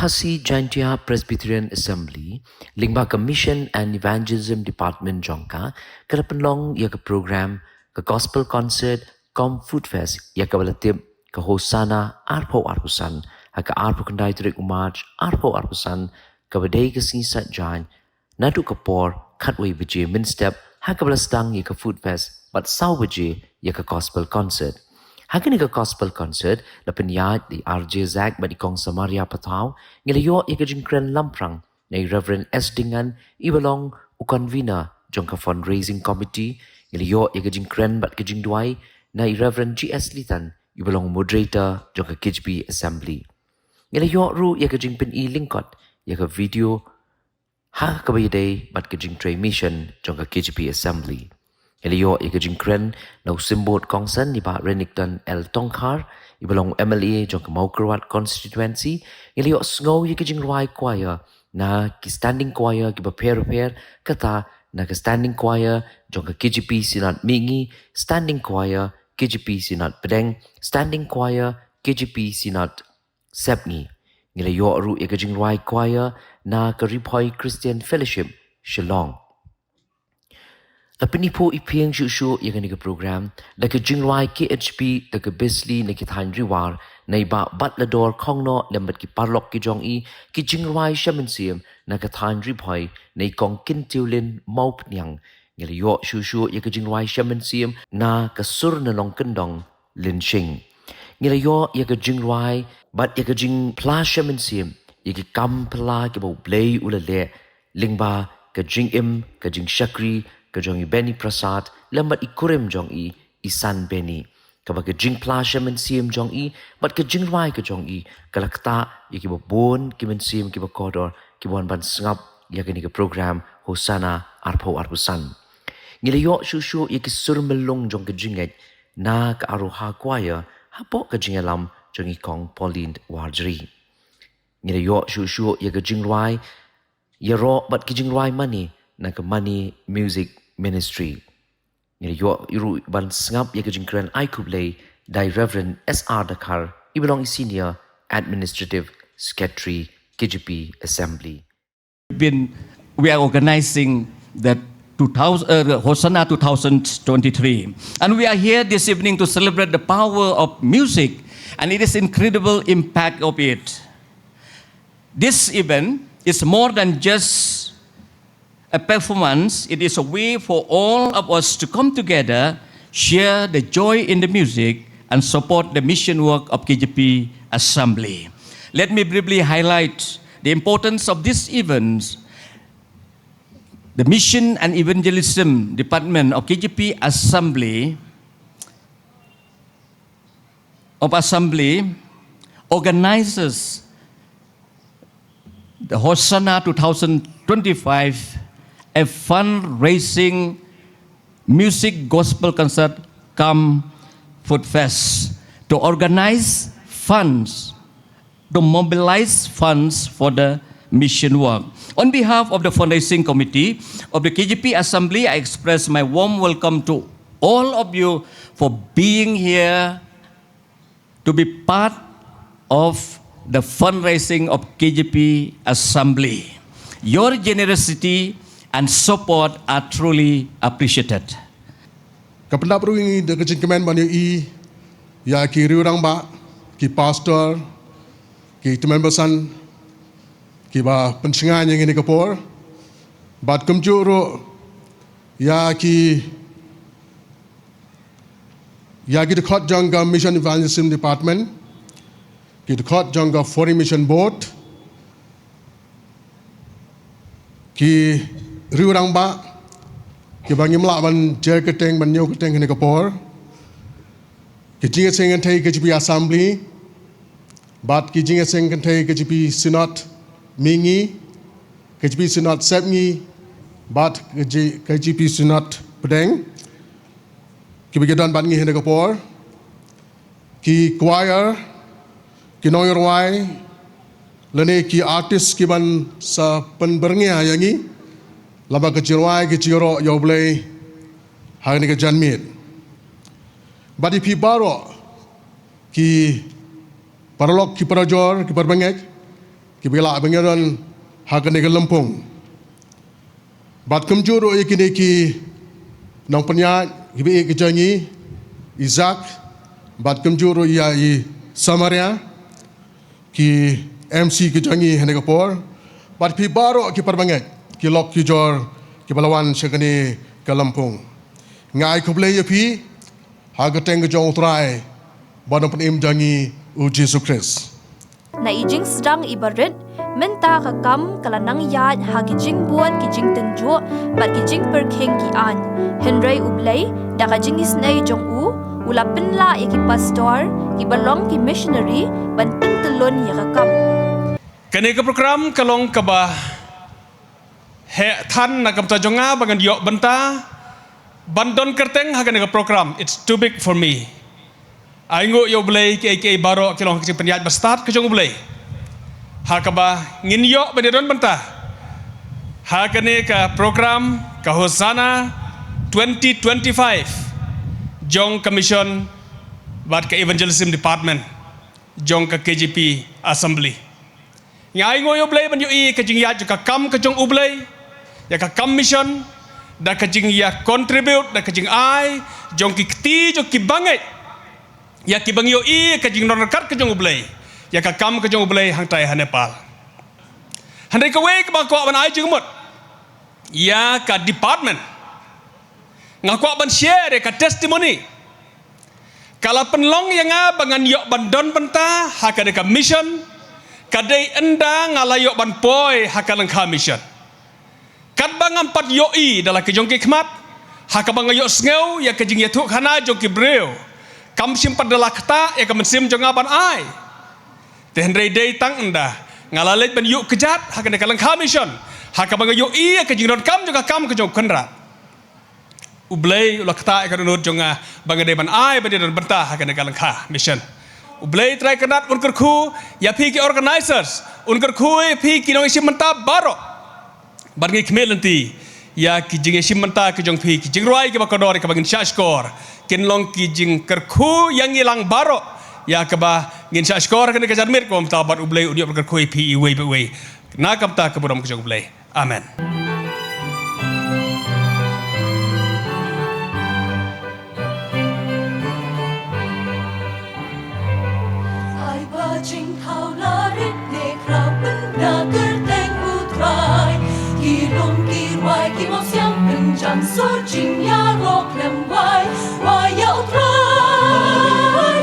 Khasi Jaintia Presbyterian Assembly, Lingba Mission and Evangelism Department Jongka, Karapanlong Yaka Program, ka Gospel Concert, Com Food Fest, Yaka Balatip, ka Hosanna, Arpo Arpusan, Haka Arpo Kandai Turik Umarj, Arpo Arpusan, ka Badai Kasisa Jain, Natu Kapor, Katway Vijay Minstep, Haka Balastang Yaka Food Fest, but Sao Vijay Yaka Gospel Concert. Hakin ka gospel concert la penyat di RJ Zak ba di Kong Samaria Patau ngelayo ika jingkren lamprang na Reverend S. Dingan ibalong u convener jong ka fundraising committee ngelayo ika jingkren bat ka jingduai na Reverend G.S. Litan ibalong moderator jong ka K.J.P assembly. Ngelayo ru ika jingpen i lingkot ika video ha kabayaday bat ka jingtray mission jong ka K.J.P assembly. Eliyo ikajingkren na usimbot kongsan ni ba Renington L. Tongkar, ibalong MLA jong Kamaukarawat constituency, eliyo sngaw ikajingruay choir na ki-standing choir kiba pair kata na ka-standing choir jong ka KJP Sinat Mingi, standing choir KJP Sinat Pedeng, standing choir KJP Sinat Sepngi. Eliyo aru ikajingruay choir na ka-Ripoy Christian Fellowship, Shillong. Lapini po ipiang syusyo yung nga program na ka-jingway KHP na ka-Bisley na kithain riwar na iba batlador kongno lembat ki parlok ki jong i ki-jingway siya na kathain ripoy na ikong kintiulin maupnyang ngaliyo syusyo yung ka-jingway siya na kasur na long kendong linshing. Ngaliyo yung ka-jingway bat yung ka-jing pla siya yung ki-kam pala kibaw blay ulale lingba ka-jing ka-jing shakri kajong i Benny Prasad, lambat i kurim jong i isan Benny. Kabag kajing plasya men siyem jong i, bat kajing rai kajong i, kalakta i kiba bon, kimen siyem kiba kodor, kibuan ban sngap, yakini ka program, Hosanna, Arpo Arpusan. Ngilayo syusyo i kisurmelong jong kajingit, na kaaruha kwaya, hapo kajing alam jong i kong Pauline Wardry. Ngilayo syusyo i kajing rai, yaro bat kajing rai money, na ka money music ministry. Yo iru ban sngap ya kajingkran ai kublay dai Reverend S.R. Dakar ibelong senior administrative secretary KJP assembly. We are organizing the Hosanna 2023, and we are here this evening to celebrate the power of music and it is incredible impact of it. This event is more than just a performance. It is a way for all of us to come together, share the joy in the music, and support the mission work of K.J.P Assembly. Let me briefly highlight the importance of these events. The Mission and Evangelism Department of K.J.P Assembly organizes the Hosanna 2025, a fundraising music gospel concert come food fest to organize funds, to mobilize funds for the mission work. On behalf of the fundraising committee of the K.J.P Assembly, I express my warm welcome to all of you for being here to be part of the fundraising of K.J.P Assembly. Your generosity and support are truly appreciated. Kapenda perui de kecing kemen banyu i ya ki riurang ba ki pastor ki teman besan ki ba pensingan yang ini kapor bat kemjuro ya ki dekat jangka Mission Evangelism Department ki dekat jangka Foreign Mission Board ki riurang ba ki bangi melak ban jer keteng ban nyo keteng kene kapor ki jinga sing thai KJP assembly bat ki jinga sing thai KJP synod mingi KJP synod sepngi bat KJP synod pedeng ki bigedan ban ngi kene kapor ki choir ki noyorwai lene ki artist ki ban sa penberngya yangi laba kecilwai keciro yoblay hari ni kejanmit. Badi pi baro ki paralok ki parajor ki perbengek kibila bangeran hakan ke Lampung. Bat kemjur ikini ki nang penyat kibi kejangi Isaac bat kemjur ya i Samaria ki MC kejangi henekapor bat pi baro ki perbanget ki lok ki jor ki balawan sekani ke Lampung. Ngai kublai ya pi hagateng ke jong utrai badang penim jangi u Jesu Christ. Na ijing sedang ibarat menta kakam kalanang yat hagijing buat kijing tenjo bat kijing perkheng ki an Henry ublay da kajing isnay jong ula penla ya ki pastor ki balong ki missionary ban pentelon ya kakam. Kani ke program kalong kaba he than na kam tajonga bangan yok benta bandon kerteng hagan ke program it's too big for me. Aingo yo blay ke baro kilong ke penyat bestart ke jong blay. Hakaba ngin yo benedon benta. Hakane ke program ke Hosanna 2025 jong commission bat ke evangelism department jong ke K.J.P assembly. Ngai ngo yo blay ban yo ke jing ya ka kam ke jong ublay ya ka kam mission da ke jing ya contribute da ke jing ai jong ki kti jong ki bangai ya ki bang yo ke jing non kat ke jong ublay ya ka kam ke jong ublay hang tai ha Nepal. Handai ka we ka ko ban ai jing mot ya ka department ngako ban share ka testimony kala penlong yang bangan yo bandon benta hakade ka mission kadai enda ngalayo ban poi hakalang ka mission kat bangam pat yo dalam kejong ki khmat hakabang yo sngew ya kejing ya thuk hana jong ki breu kam sim pat dala kata ya kam sim jong ban ai tenrei dei tang enda ngalalet ban yo kejat hakade kalang ka mission hakabang yo kejing ron kam jong kam kejong kenra ublay ulah kata ka runut jong bangade ban ai ban don benta hakade kalang ka mission. Ublay try kanat unkar khu ya phi ki organizers unkar khu phi ki nong isim menta baro barngi khmel nanti ya ki jing isim menta ki jong phi ki jing roi ki bakador ka bangin shashkor kin long ki jing kar khu yang ilang baro ya ka ba ngin shashkor kan ka jarmir ko mta bar ublay udiop kar khu phi we we na kam ta ka bodom ki jong ublay. Amen. Jing thao la rit ne krau ben na ker teng utrai ki lom ki wai ki mo siang ben jam so jing ya rock lem wai yau trai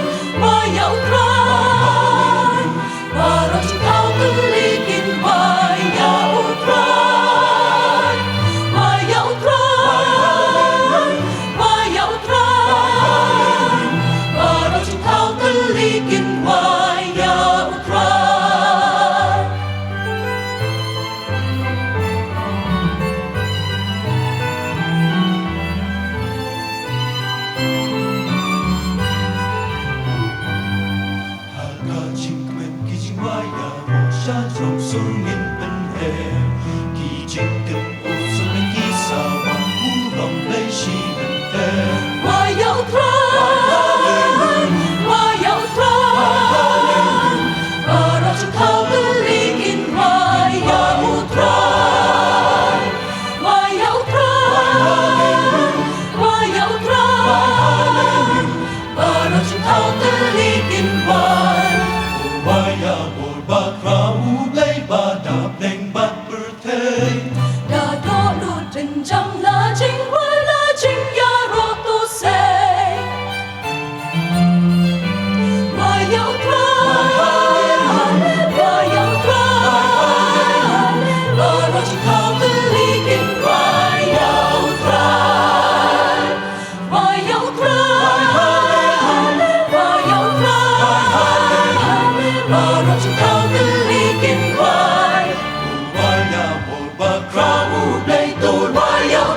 baro jing thao ben li kin wai yau trai baro jing thao ben li kin wai Hãy subscribe cho kênh Ghiền Mì Gõ để không bỏ lỡ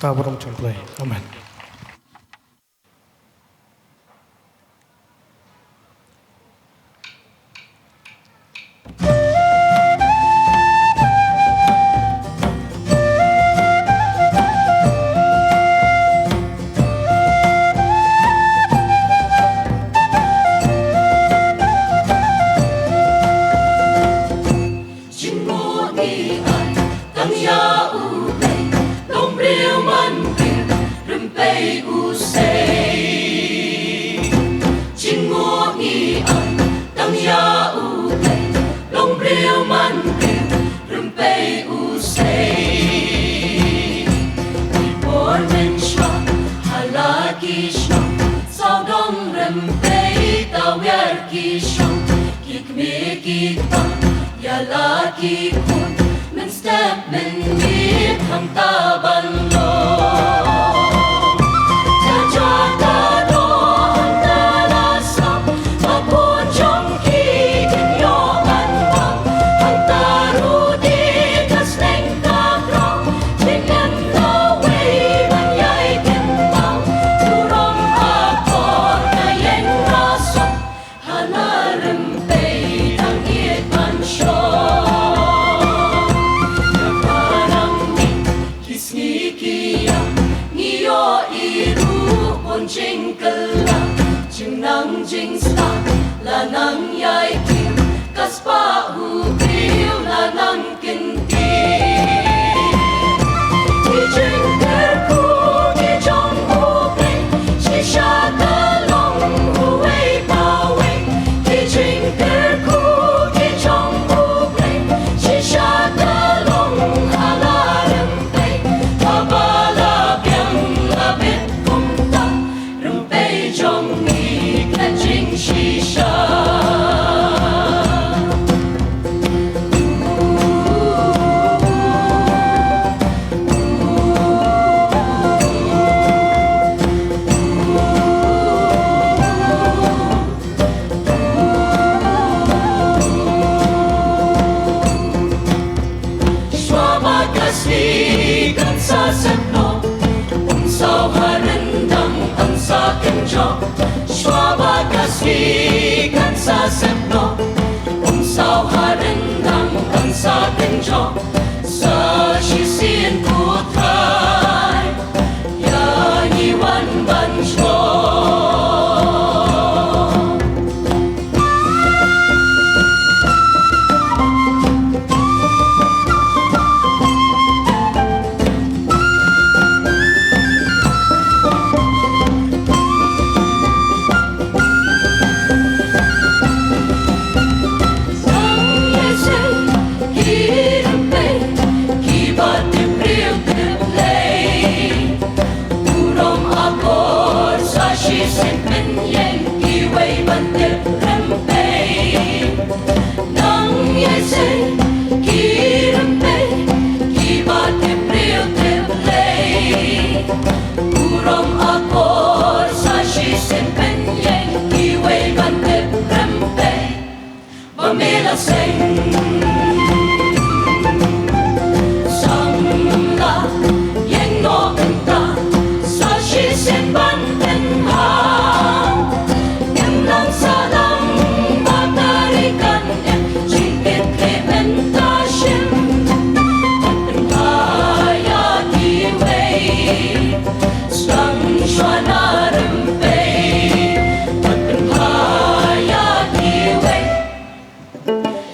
ta brom chon play. Amen.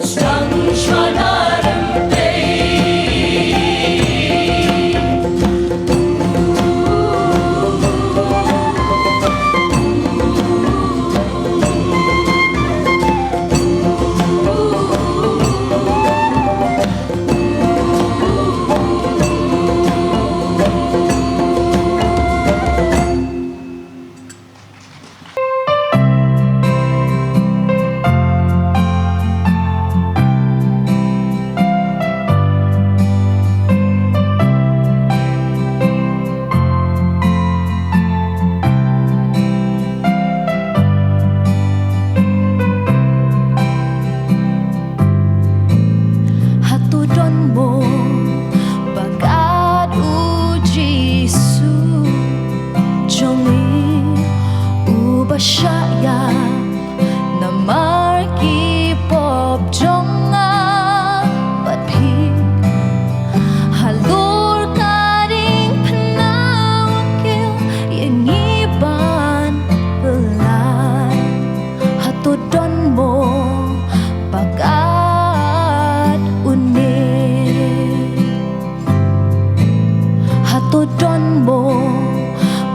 Stop. don mo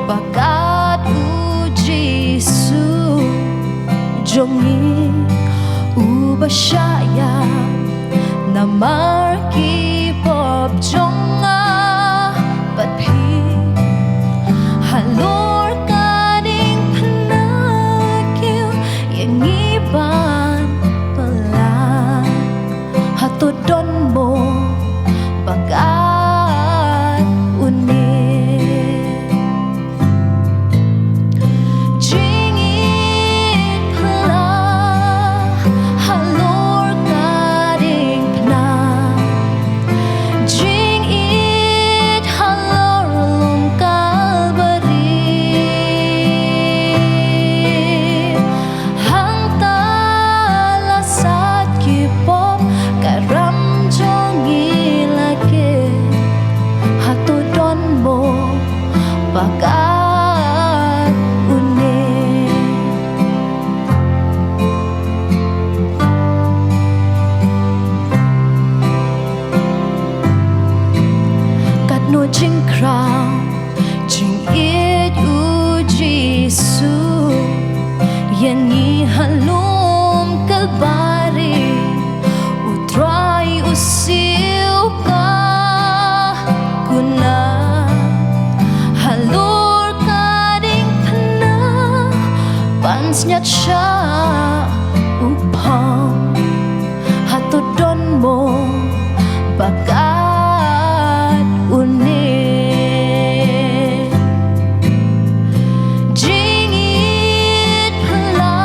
bagat u Jesu jongi u bashaya namar ki pop jonga patpi halor kading panakil yang iban pala hato don mo bagat unit jingit pala halor kading pana jingit halor lum kalbari hang talasat kipop karam jongi lagi hato don mo bagat unit kat no jing crown jing it u Jesu yan ni halum kalbari utray usiw ka kuna halur kading pana pansnyat siya upang hato don mo bagat unit jingit pala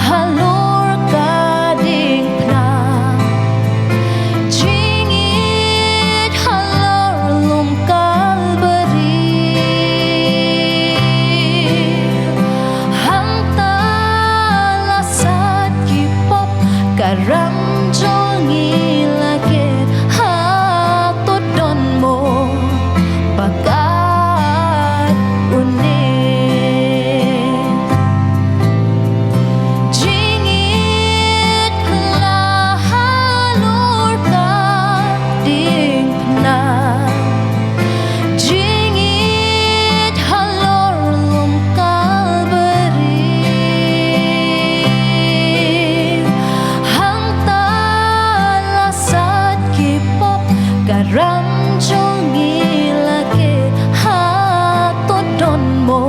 halur kading pana jingit halur lum kalbari hang talasat kipop karam jongi lagi hato don mo bagat unit jingit pala halur kading pana jingit halor lum kalbari hang talasat kipop karam jongi lagi hato don mo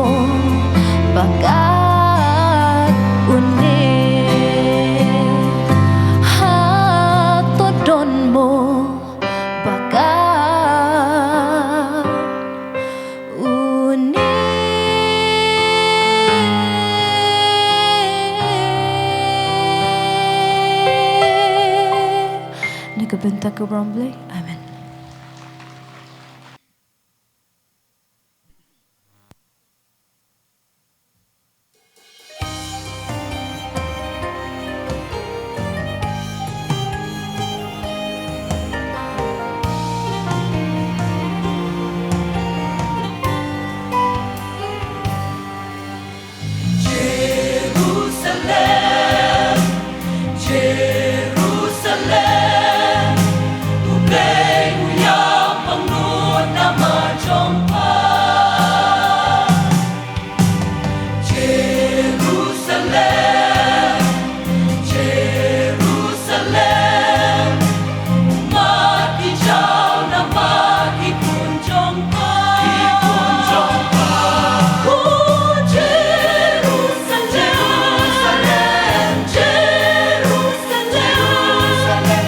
bagat unit hato don mo bagat unit nagabenta ko Bromley. Amen. Jerusalem, Jerusalem, ubay uyang pangnod na majompa. Jerusalem, Jerusalem, umat hijau na makikunjong pa. Oh, Jerusalem, Jerusalem,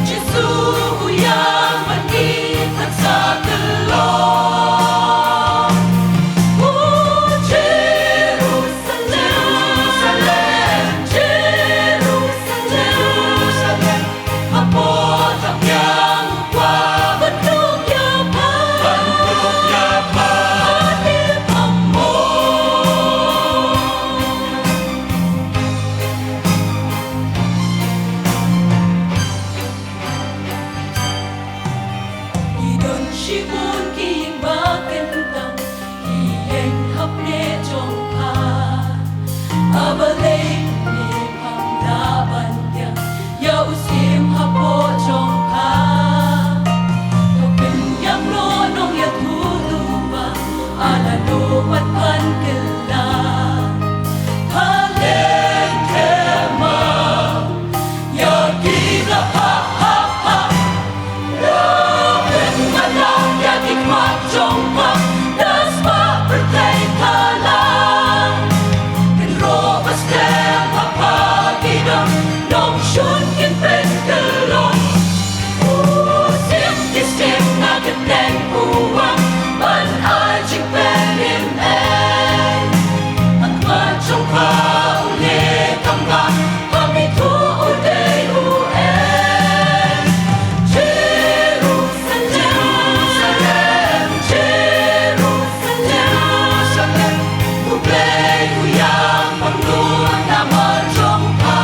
Jesu yang mengikat sa kelong. Oh, Jerusalem, Jerusalem, apot ang yang upwa bentuk yapa, hadir pamo. Idon shibun kiying bakentang hiyeng hapne jongka abalay ni panglaban niya ya usim hapo jongka kapin yang nonong ya hoàng ban ai chính bên im em ăn qua trong khao nghe cầm ga kami thua đây u em Jerusalem Jerusalem Buklay uyang pangluan naman trong pa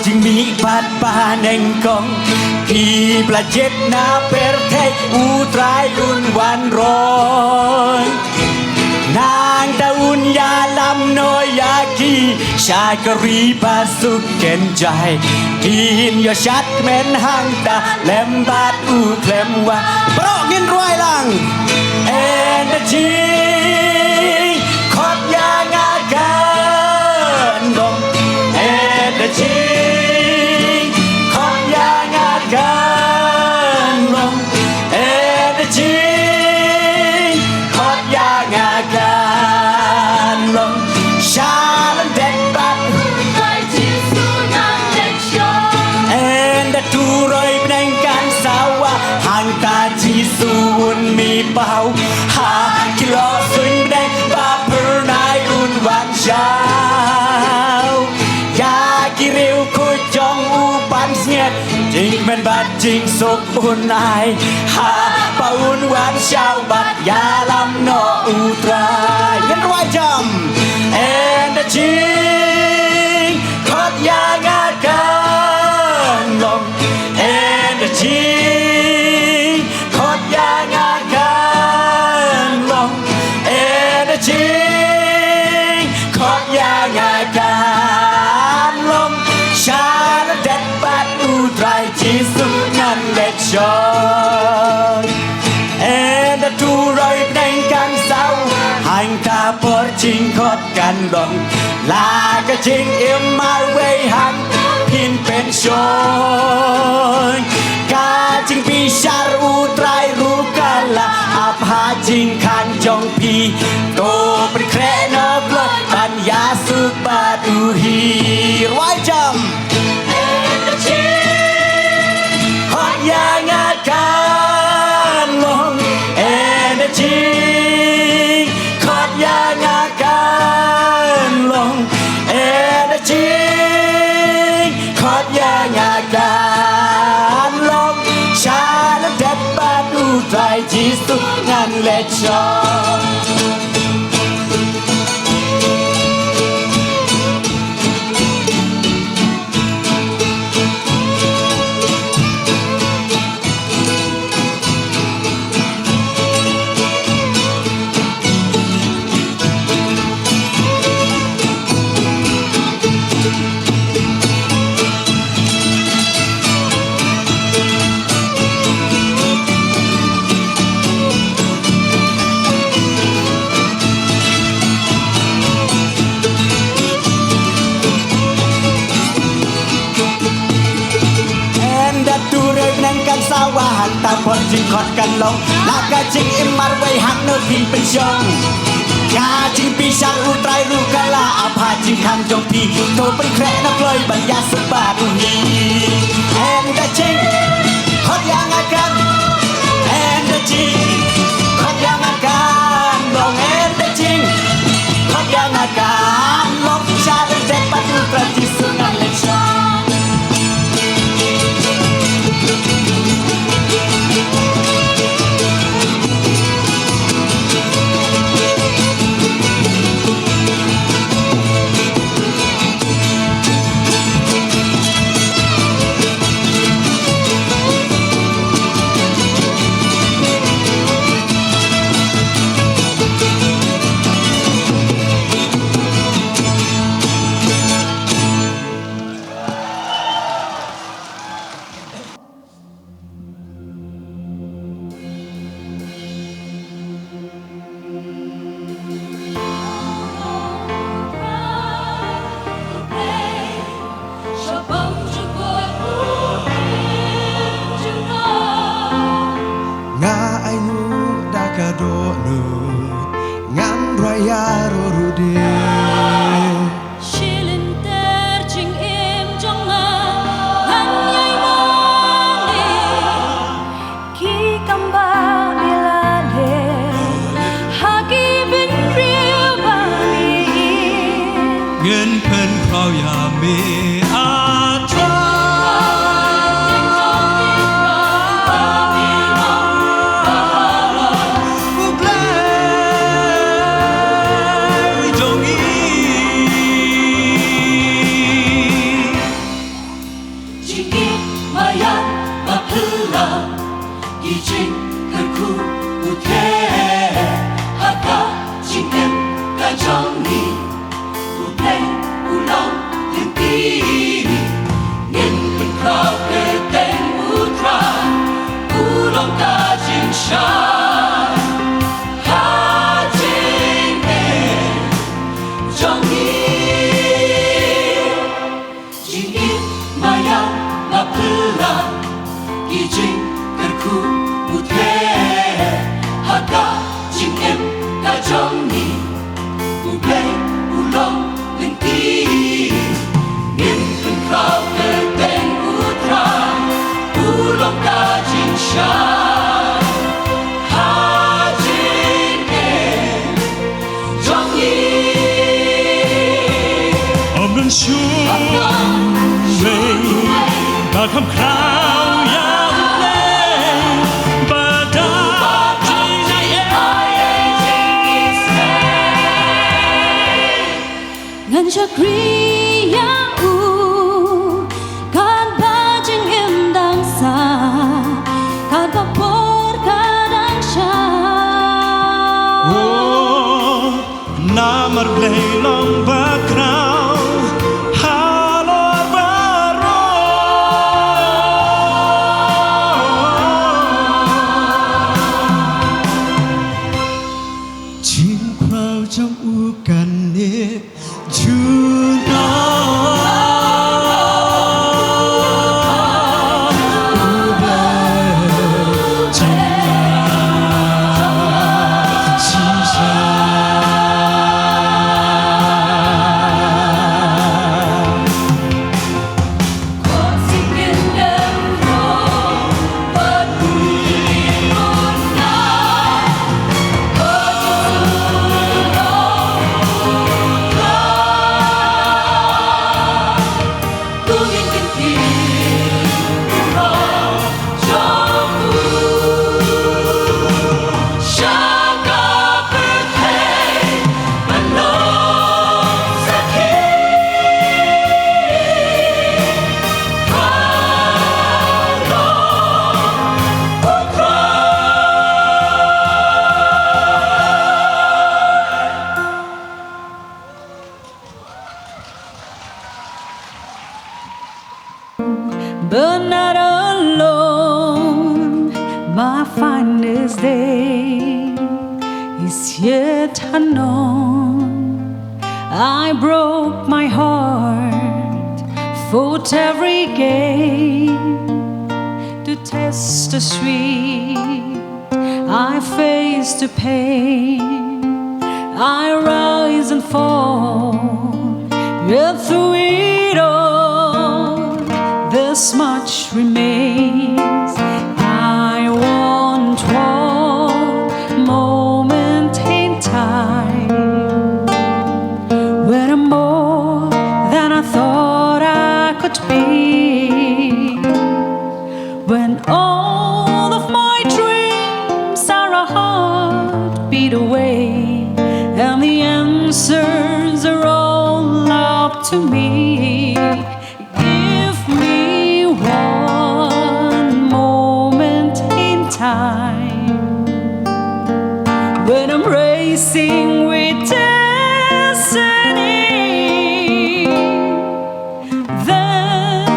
จึงมีบาดปาแห่งกองที่ประเจ็ดนาเปรเทอุตรายลุนวันร้อนนางตาอุนยาลำน้อยยากีชายกรีบาสุกเก่นใจกินยาชัดเม้นหางตาแหลมบาดอูเพลมว่าเพราะเงินรวยลังเอ็นจีขอบยางากันดงเอ็นจีขอบยางากันดงเอ็นจีขอบยางากันดงชาลันเด็กบัดใจที่สุดนั้นเด็กชอบ เอ็นดัตูรอยเป็นการสาวะห่างตาจีสูนมีเป่าหากิโลสุนเป็นบาปนายอุ่นวันเช้ายากิริวคุยจองอูปันเสียดจริงเป็นบาดจริงสุก อุ่นอายหาปะอุ่นหวานเช้าบัดยาลำนออุตรายยันไว้จำand the จริงขอดยางากันลงand the จริงขอดยางากันลงand the จริงขอดยางากันลงชาและเด็ดบัดอุตรายที่สุดนั้นเล็กชอยand the ทูรอยในกันเศร้าหันตาปอดจริงขอดกันลงลาก็จริงเอ็มมาเวยหันพินเป็นชอยกาจริงปีชาอุตรายรู้กันละอาภาจริงขันจงพีโตเป็นแคร์นอกเลยปัญญาสุบาดูฮีไว้จำขอดยางาการลงenergy ขอดยางาการลง energy ขอดยางาการลงชาและเด็ดบาดูใจที่สุดงานเล็กชอสาวาหันตาพอดจึงขอดกันลงลากาจริงอิมมาไว้หักเนื้อพินเป็นชงกาจริงปีชาอุตรายรู้กาลาอาภาจริงคำจงพีโตเป็นแคร์นักลอยบรรยาสบาดุนีแอนดาจริงขอดยางากันแอนดาจริงขอดยางากันลงแอนดาจริงขอดยางากันลงชาเป็นเด็กปัดอุตรายที่สุดงานเล็กชอคำคราวยาวเพลง Shakriya u kan bajing indang sa kan kapor kadang sya Namar leilong bakraw halor baro Jing krau trong u kan ne Juno but not alone. My finest day is yet unknown. I broke my heart, fought every game to test the sweet. I faced the pain. I rise and fall, yet through it all, this much remains. I want one moment in time when I'm more than I thought I could be, when all of my dreams are a heartbeat away and the answers are all up to me. Give me one moment in time when I'm racing with destiny. Then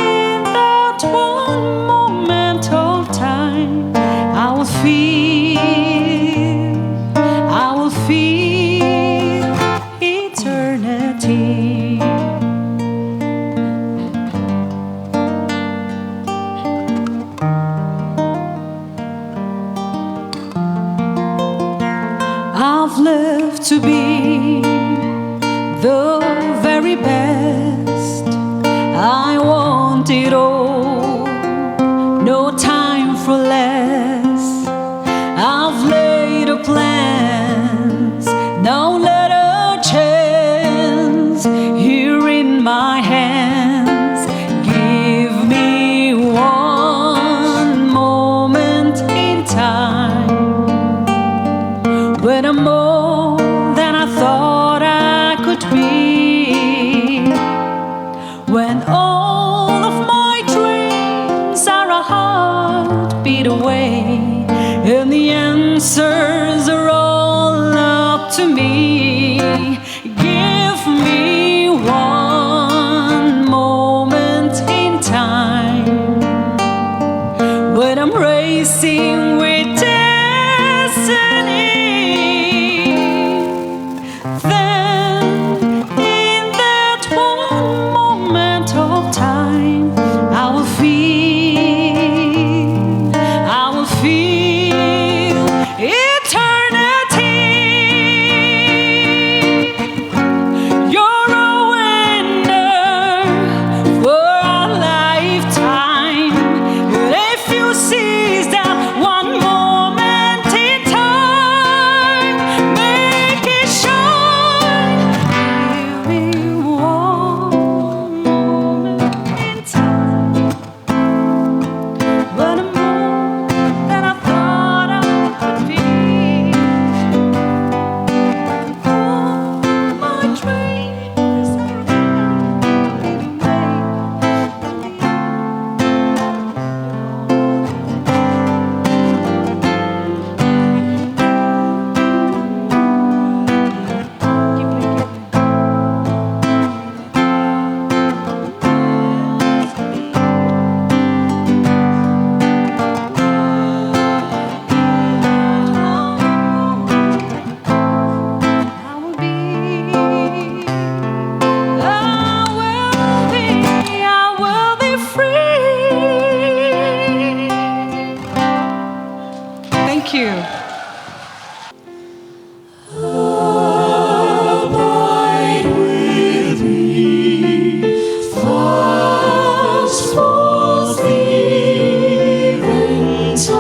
in that one moment of time I will feel eternity. I've lived to be the very best. I want it all, no time for less. I've laid a plans, now let a chance here in my hands. Give me one moment in time when I'm more than I thought I could be, when all of my dreams you. Abide with me, fast falls the eventide.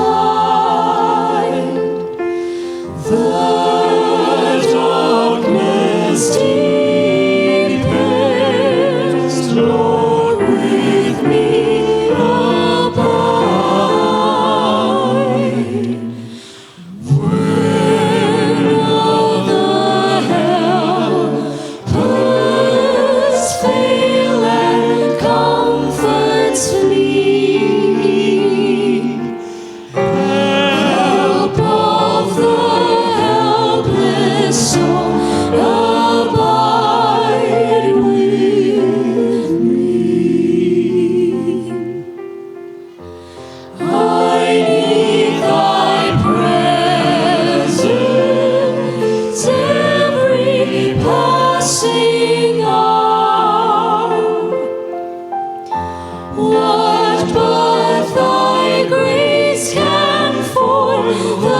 The darkness deepens, Lord, with me abide. When all the helpers fail and comforts flee, help of the helpless soul, abide with me. I need thy presence every passing hour. What but thy grace can form the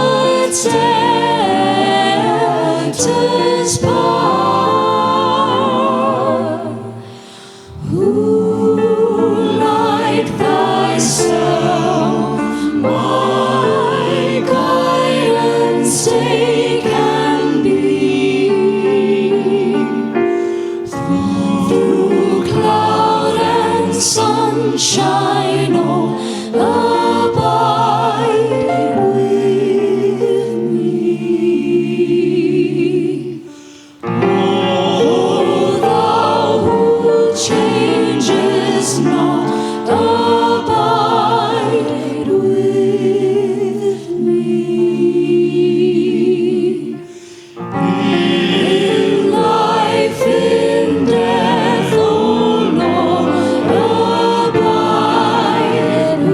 tempter's power? Who like thyself my guidance stay can be? Through cloud and sunshine, oh, abide with me. Oh, thou who changes not, abide with me. In life, in death, oh Lord, abide with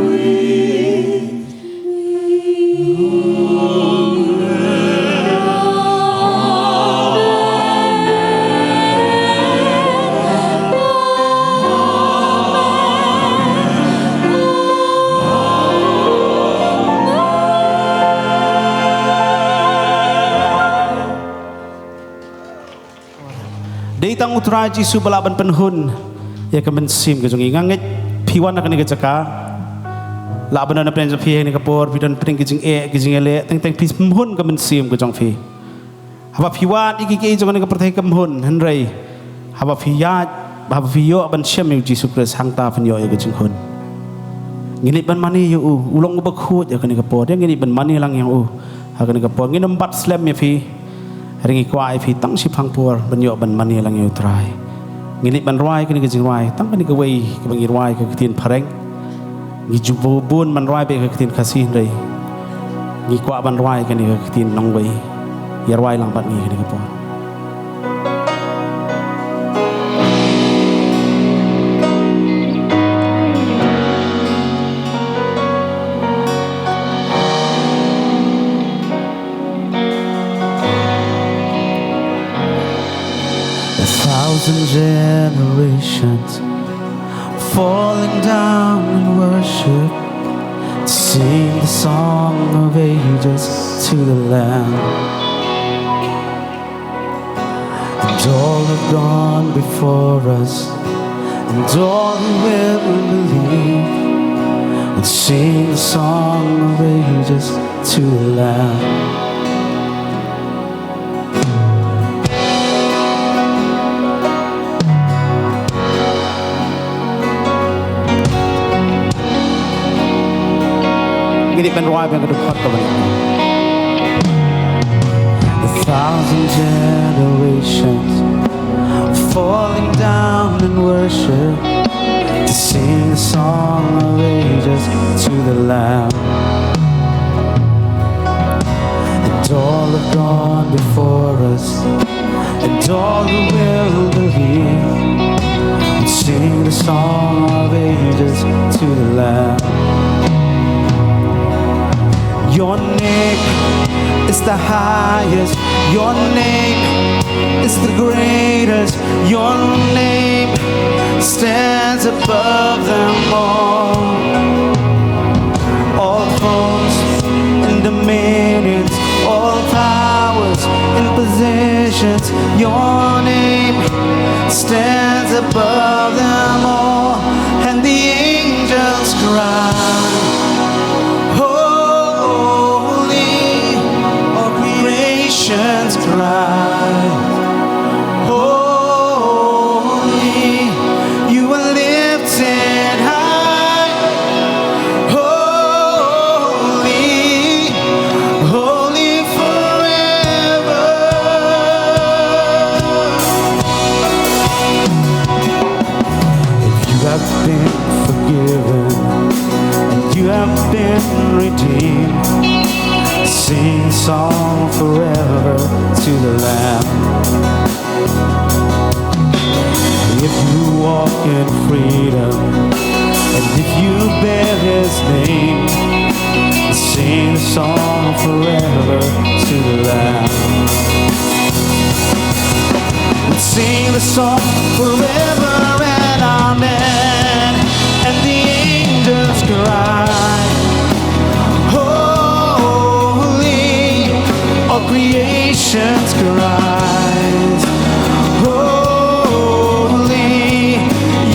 Datang utrai Jisu balaban penhun ya kemen sim ke jongi ngangit piwan nak ni ke caka laban na pen pi ni kapor pidan pring ke jing ele teng pis penhun kemen sim ke jong fi haba piwan iki ke jong ni ke pertai kemhun henrei haba piyat haba piyo ban syam yu Jisu Kristus hang ta penyo ya ke jing hun ngini ban mani yu ulong ba khut ya ke ni kapor ya ngini ban mani lang yang ha ke ni kapor ngini empat slam ya fi ringi kuai phi tang si phang por ban yo ban mani lang yu trai ngini ban roi kini ke jing roi tang kini ke wei ke bangi roi ke tin phareng ngi jubu bun man roi be ke tin khasi rei ngi kwa ban roi kini ke tin nong wei ya roi lang bat ngi kini ke por. Thousand generations falling down in worship to sing the song of ages to the Lamb. And all have gone before us, and all who will believe will sing the song of ages to the Lamb. Ngini ban roi ban ke dekat ke bani. A thousand generations falling down in worship to sing the song of ages to the Lamb. And all have gone before us, and all who will believe will sing the song of ages to the Lamb. Your name is the highest. Your name is the greatest. Your name stands above them all. All thrones and dominions dominions, all powers and positions. Your name stands above them all, and the angels cry, holy, all creations cry, holy, you are lifted high, holy, holy forever. If you have been forgiven and you have been redeemed, sing a song forever to the Lamb. If you walk in freedom and if you bear His name, sing a song forever to the Lamb. Sing the song forever and amen. And the angels cry, holy, all creations cries, holy,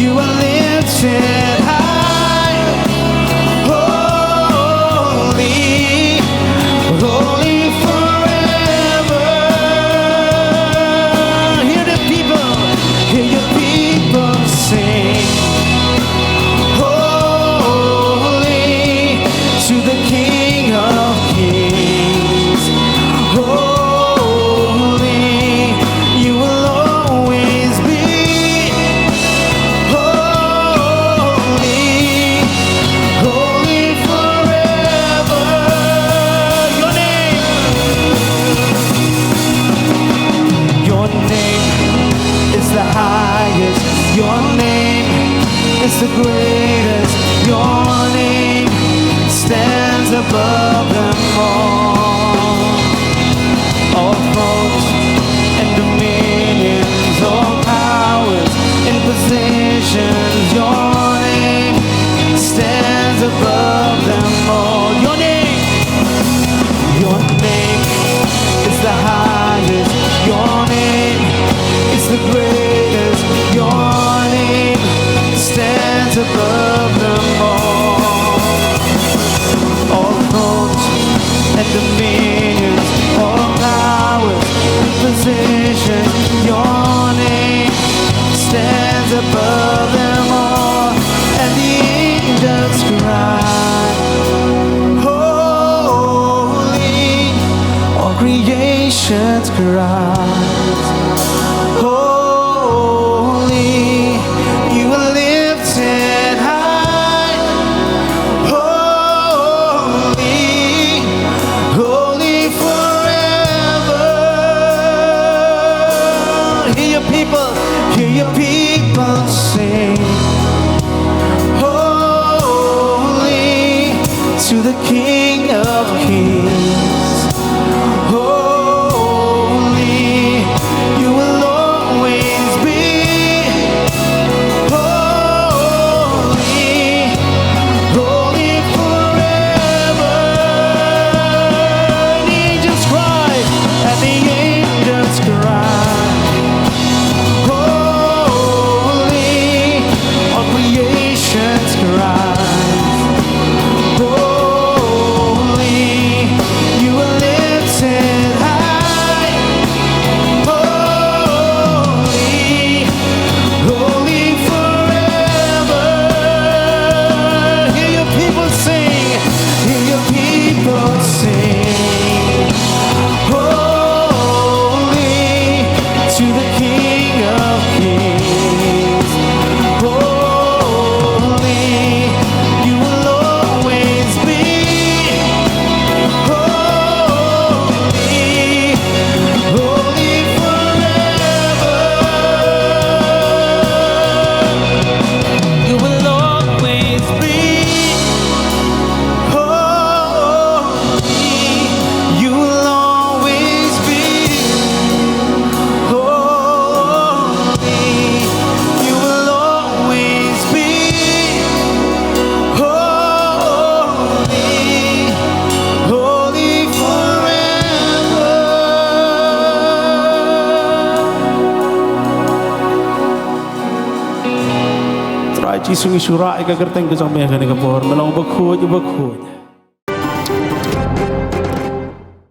you are lifted high, holy, holy forever. Hear the people, hear your people sing, holy to the King of Kings, holy, you will always be, holy, holy forever. Your name is the highest, your name is the greatest, your name stands above them all. All thrones and dominions, all powers and positions, your name stands above them all. Your name is the highest, your name is the greatest, your name stands above them all. All thrones and dominions, all powers and positions, your name stands above them all, and the angels cry, holy, all creations cries, holy, you are lifted high, holy, holy forever. Hear your people sing, holy to the King of Kings, holy, you will trai chi sungi shura ika kerteng ke jong me ke ni kapor melong bakhuj bakhuj